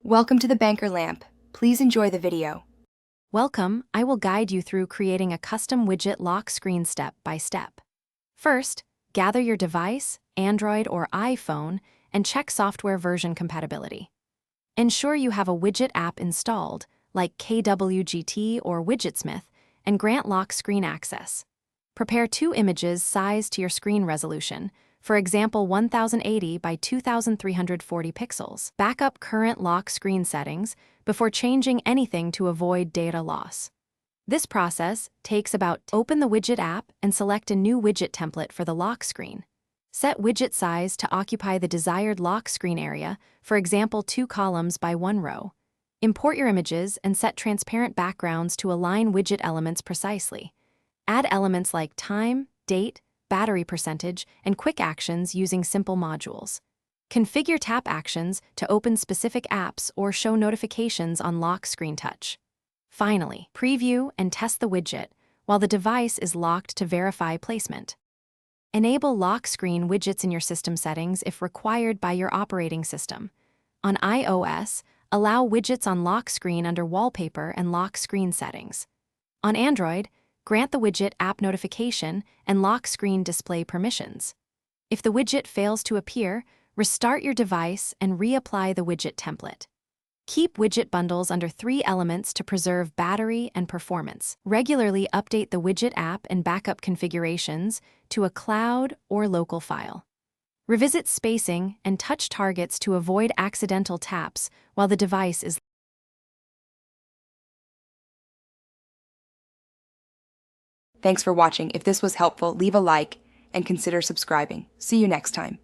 Welcome to the Banker Lamp. Please enjoy the video. Welcome, I will guide you through creating a custom widget lock screen step by step. First, gather your device, Android or iPhone, and check software version compatibility. Ensure you have a widget app installed, like KWGT or Widgetsmith, and grant lock screen access. Prepare 2 images sized to your screen resolution, for example 1080 by 2340 pixels. Backup current lock screen settings before changing anything to avoid data loss. This process takes about. Open the widget app and select a new widget template for the lock screen. Set widget size to occupy the desired lock screen area, for example 2 columns by 1 row. Import your images and set transparent backgrounds to align widget elements precisely. Add elements like time, date, battery percentage, and quick actions using simple modules. Configure tap actions to open specific apps or show notifications on lock screen touch. Finally, preview and test the widget while the device is locked to verify placement. Enable lock screen widgets in your system settings if required by your operating system. On iOS, allow widgets on lock screen under wallpaper and lock screen settings. On Android, grant the widget app notification and lock screen display permissions. If the widget fails to appear, restart your device and reapply the widget template. Keep widget bundles under 3 elements to preserve battery and performance. Regularly update the widget app and backup configurations to a cloud or local file. Revisit spacing and touch targets to avoid accidental taps while the device is. Thanks for watching. If this was helpful, leave a like and consider subscribing. See you next time.